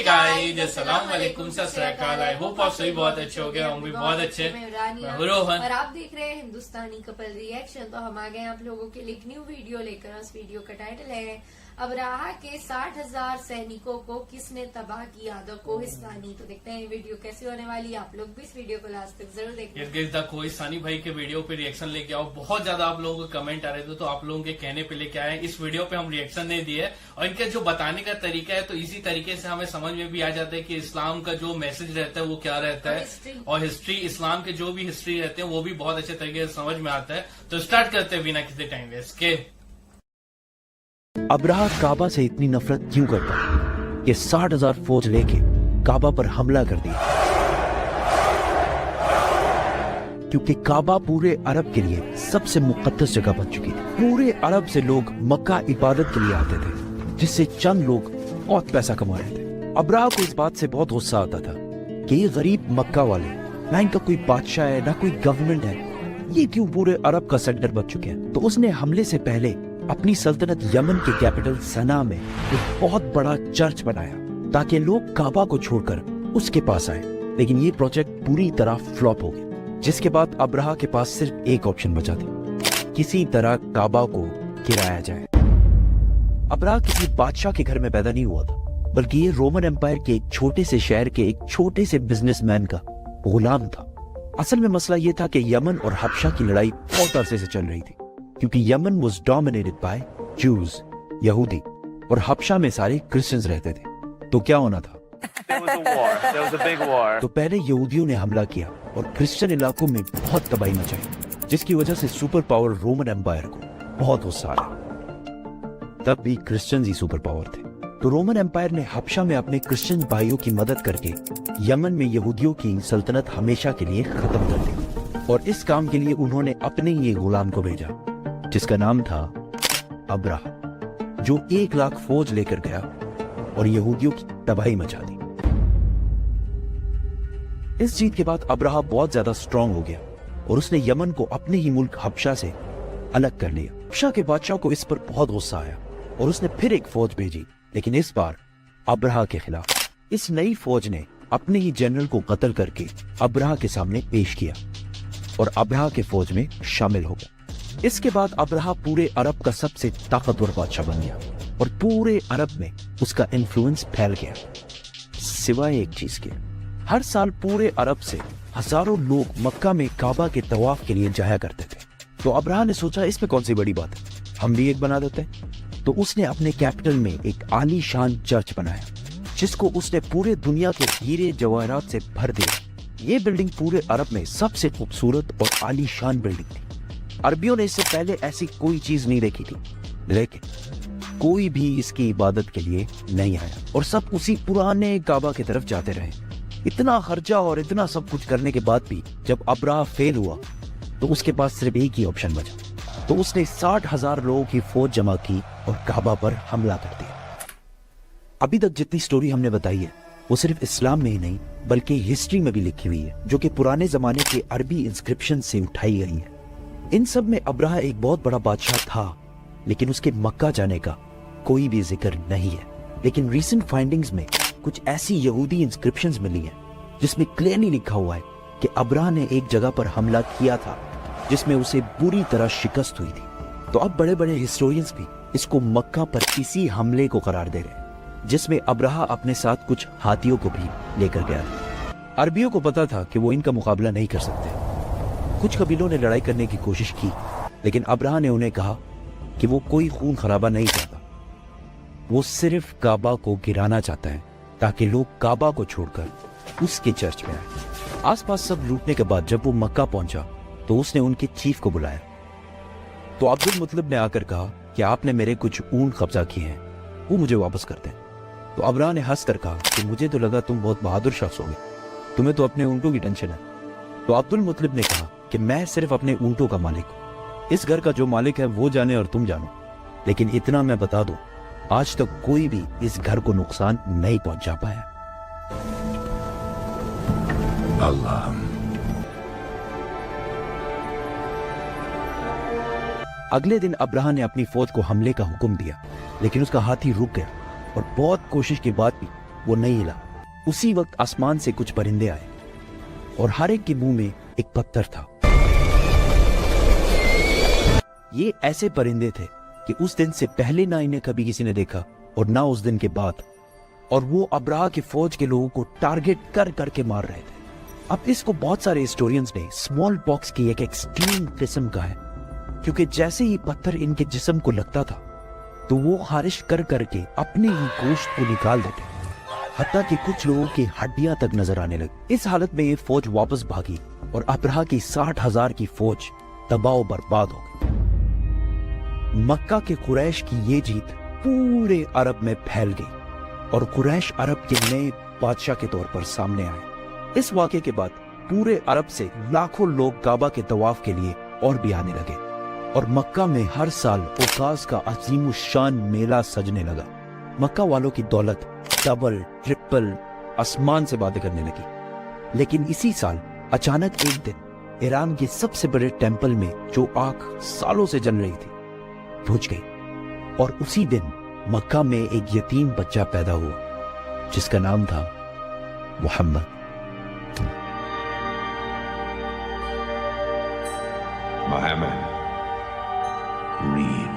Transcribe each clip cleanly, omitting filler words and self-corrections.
Guys, अस्सलाम वालेकुम, सत श्री अकाल। आई होप आप सभी बहुत अच्छे हो गए, हम भी बहुत अच्छे। मैं रोहन और आप देख रहे हैं हिंदुस्तानी कपल रिएक्शन। तो हम आ गए आप लोगों के लिए एक न्यू वीडियो लेकर। उस वीडियो का टाइटल है अबराहा के 60,000 सैनिकों को किसने तबाह किया, द कोहिस्तानी। तो देखते हैं ये वीडियो कैसी होने वाली है। आप लोग भी इस वीडियो को लास्ट तक जरूर देखें। द कोहिस्तानी भाई के वीडियो पे रिएक्शन लेके आओ। बहुत ज्यादा आप लोगों के कमेंट आ रहे थे, तो आप लोगों के कहने पे लेके आए। इस वीडियो पे हम रिएक्शन नहीं दिए और इनके जो बताने का तरीका है, तो इसी तरीके से हमें समझ में भी आ जाता है कि इस्लाम का जो मैसेज रहता है वो क्या रहता है, और हिस्ट्री, इस्लाम के जो भी हिस्ट्री रहते हैं वो भी बहुत अच्छे तरीके से समझ में आता है। तो स्टार्ट करते हैं बिना किसी टाइम वेस्ट के। अबराहा काबा से इतनी नफरत क्यों करता कि 60,000 फौज लेके काबा पर हमला कर दिया? क्योंकि काबा पूरे अरब के लिए सबसे मुकद्दस जगह बन चुकी थी। पूरे अरब से लोग मक्का इबादत के लिए आते थे, जिससे चंद लोग बहुत पैसा कमा रहे थे। अबराहा को इस बात से बहुत गुस्सा आता था कि ये गरीब मक्का वाले, ना इनका कोई बादशाह है ना कोई गवर्नमेंट है, ये क्यों पूरे अरब का सेंटर बन चुके हैं। तो उसने हमले से पहले अपनी सल्तनत यमन के कैपिटल सना में एक बहुत बड़ा चर्च बनाया ताकि लोग काबा को छोड़कर उसके पास आए। लेकिन ये प्रोजेक्ट पूरी तरह फ्लॉप हो गया, जिसके बाद अबराहा के पास सिर्फ एक ऑप्शन बचा था, किसी तरह काबा को गिराया जाए। अबराहा किसी बादशाह के घर में पैदा नहीं हुआ था, बल्कि ये रोमन एम्पायर के एक छोटे से शहर के एक छोटे से बिजनेसमैन का गुलाम था। असल में मसला ये था कि यमन और हबशा की लड़ाई बहुत अरसे से चल रही थी, क्योंकि Yemen was dominated by Jews, यहूदी, और हबशा में सारे क्रिश्चियंस रहते थे। तो क्या होना था? तो पहले यहूदियों ने हमला किया और क्रिश्चियन इलाकों में बहुत तबाही मचाई, जिसकी वजह से सुपर पावर रोमन एम्पायर को बहुत गुस्सा आया। तब भी क्रिश्चियंस ही सुपर पावर थे, तो रोमन एम्पायर ने हबशा में अपने क्रिश्चियन भाइयों की मदद करके यमन में यहूदियों की सल्तनत हमेशा के लिए खत्म कर दी। और इस काम के लिए उन्होंने अपने ही गुलाम को भेजा, जिसका नाम था अबराहा, जो 1 लाख फौज लेकर गया और यहूदियों की तबाही मचा दी। इस जीत के बाद अबराहा बहुत ज्यादा स्ट्रांग हो गया और उसने यमन को अपने ही मुल्क हबशा से अलग कर लिया। हबशा के बादशाह को इस पर बहुत गुस्सा आया और उसने फिर एक फौज भेजी, लेकिन इस बार अबराहा के खिलाफ। इस नई फौज ने अपने ही जनरल को कत्ल करके अबराहा के सामने पेश किया और अबराहा के फौज में शामिल हो गया। इसके बाद अबराहा पूरे अरब का सबसे ताकतवर बादशाह बन गया और पूरे अरब में उसका इन्फ्लुएंस फैल गया। सिवाय एक चीज के, हर साल पूरे अरब से हजारों लोग मक्का में काबा के तवाफ के लिए जाया करते थे। तो अबराहा ने सोचा इसमें कौन सी बड़ी बात है, हम भी एक बना देते हैं। तो उसने अपने कैपिटल में एक आलीशान चर्च बनाया, जिसको उसने पूरे दुनिया के हीरे जवाहरात से भर दिया। ये बिल्डिंग पूरे अरब में सबसे खूबसूरत और आलीशान बिल्डिंग थी। अरबियों ने इससे पहले ऐसी कोई चीज नहीं देखी थी, लेकिन कोई भी इसकी इबादत के लिए नहीं आया और सब उसी पुराने काबा की तरफ जाते रहे। इतना खर्चा और इतना सब कुछ करने के बाद भी जब अबराहा फेल हुआ, तो उसके पास सिर्फ एक ही ऑप्शन बचा। तो उसने 60,000 लोगों की फौज जमा की और काबा पर हमला कर दिया। अभी तक जितनी स्टोरी हमने बताई है, वो सिर्फ इस्लाम में ही नहीं बल्कि हिस्ट्री में भी लिखी हुई है, जो कि पुराने जमाने के अरबी इंस्क्रिप्शन से उठाई गई है। इन सब में अबराहा एक बहुत बड़ा बादशाह था, लेकिन उसके मक्का जाने का कोई भी जिक्र नहीं है। लेकिन रीसेंट फाइंडिंग्स में कुछ ऐसी यहूदी इंस्क्रिप्शंस मिली हैं, जिसमें क्लियरली लिखा हुआ है कि अबराहा ने एक जगह पर हमला किया था, जिसमें उसे बुरी तरह शिकस्त हुई थी। तो अब बड़े बड़े हिस्टोरियंस भी इसको मक्का पर इसी हमले को करार दे रहे, जिसमें अबराहा अपने साथ कुछ हाथियों को भी लेकर गया था। अरबियों को पता था कि वो इनका मुकाबला नहीं कर सकते। कुछ कबीलों ने लड़ाई करने की कोशिश की, लेकिन अबराहा ने उन्हें कहा कि वो कोई खून खराबा नहीं चाहता, वो सिर्फ काबा को गिराना चाहता है ताकि लोग काबा को छोड़कर उसके चर्च में आए। आसपास सब लूटने के बाद जब वो मक्का पहुंचा, तो उसने उनके चीफ को बुलाया। तो अब्दुल मुतलिब ने आकर कहा कि आपने मेरे कुछ ऊंट कब्जा किए हैं, वो मुझे वापस कर दें। तो अबराहा ने हंस कर कहा कि मुझे तो लगा तुम बहुत बहादुर शख्स होगे, तुम्हें तो अपने ऊंटों की टेंशन है। तो अब्दुल मुतलिब ने कहा कि मैं सिर्फ अपने ऊंटों का मालिक हूं, इस घर का जो मालिक है वो जाने और तुम जानो, लेकिन इतना मैं बता दूं, आज तक कोई भी इस घर को नुकसान नहीं पहुंचा पाया। अल्लाह। अगले दिन अबराहा ने अपनी फौज को हमले का हुक्म दिया, लेकिन उसका हाथी रुक गया और बहुत कोशिश के बाद भी वो नहीं हिला। उसी वक्त आसमान से कुछ परिंदे आए और हर एक के मुंह में एक पत्थर था। ये ऐसे परिंदे थे कि उस दिन से पहले ना इन्हें कभी किसी ने देखा और ना उस दिन के बाद, और वो अब्राहा की फौज के लोगों को टारगेट कर करके मार रहे थे। अब इसको बहुत सारे हिस्टोरियंस ने स्मॉल पॉक्स की एक एक्सट्रीम किस्म का है, क्योंकि जैसे ही पत्थर इनके जिस्म को लगता था तो वो खारिश कर करके अपने ही गोश्त को निकाल देते, हत्ता कि कुछ लोगों की हड्डियां तक नजर आने लगी। इस हालत में ये फौज वापस भागी और अब्राहा की 60,000 की फौज तबाह बर्बाद हो गई। मक्का के कुरैश की ये जीत पूरे अरब में फैल गई और कुरैश अरब के नए बादशाह के तौर पर सामने आए। इस वाक़े के बाद पूरे अरब से लाखों लोग काबा के तवाफ के लिए और भी आने लगे और मक्का में हर साल ओकास का अजीम शान मेला सजने लगा। मक्का वालों की दौलत डबल ट्रिपल आसमान से बातें करने लगी। लेकिन इसी साल अचानक एक दिन ईरान के सबसे बड़े टेंपल में जो आग सालों से जल रही थी बुझ गई और उसी दिन मक्का में एक यतीम बच्चा पैदा हुआ जिसका नाम था Muhammad. Muhammad, read.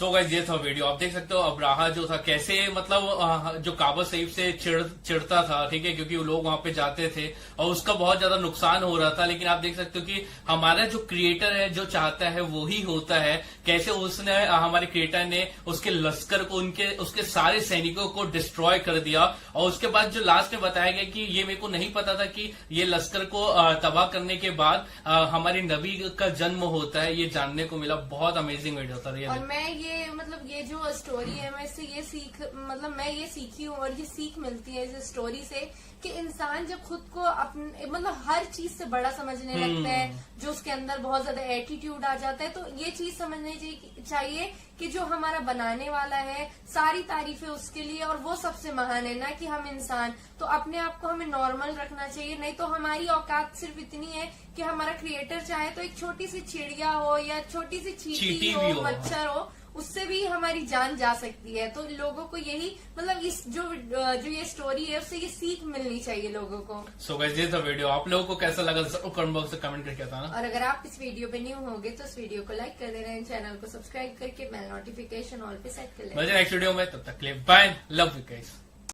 So guys ये था वीडियो। आप देख सकते हो अब्राहा जो था कैसे मतलब जो काबा शरीफ से चिढ़ता था, ठीक है, क्योंकि वो लोग वहां पे जाते थे और उसका बहुत ज्यादा नुकसान हो रहा था। लेकिन आप देख सकते हो कि हमारा जो क्रिएटर है जो चाहता है वो ही होता है। कैसे उसने हमारे क्रिएटर ने उसके लश्कर को उसके सारे सैनिकों को डिस्ट्रॉय कर दिया और उसके बाद जो लास्ट में बताया गया कि ये मेरे को नहीं पता था कि ये लश्कर को तबाह करने के बाद हमारे नबी का जन्म होता है, ये जानने को मिला। बहुत अमेजिंग वीडियो था ये। और मैं ये जो स्टोरी है मैं इससे ये सीखी हूँ और ये सीख मिलती है इस स्टोरी से कि इंसान जब खुद को अपने हर चीज से बड़ा समझने लगता है, जो उसके अंदर बहुत ज्यादा एटीट्यूड आ जाता है, तो ये चीज समझनी चाहिए कि जो हमारा बनाने वाला है सारी तारीफें उसके लिए और वो सबसे महान है, ना कि हम इंसान। तो अपने आप को हमें नॉर्मल रखना चाहिए, नहीं तो हमारी औकात सिर्फ इतनी है कि हमारा क्रिएटर चाहे तो एक छोटी सी चिड़िया हो या छोटी सी चींटी हो, मच्छर हो, उससे भी हमारी जान जा सकती है। तो लोगों को यही इस जो ये स्टोरी है उससे ये सीख मिलनी चाहिए लोगों को। सो गाइस ये था वीडियो। आप लोगों को कैसा लगा जरूर कमेंट बॉक्स में कमेंट करके बताना। और अगर आप इस वीडियो पे न्यू होंगे तो इस वीडियो को लाइक कर देना, चैनल को सब्सक्राइब करके बेल नोटिफिकेशन ऑल पे सेट कर लेना। नेक्स्ट वीडियो में, तब तक के लिए बाय, लव यू गाइस।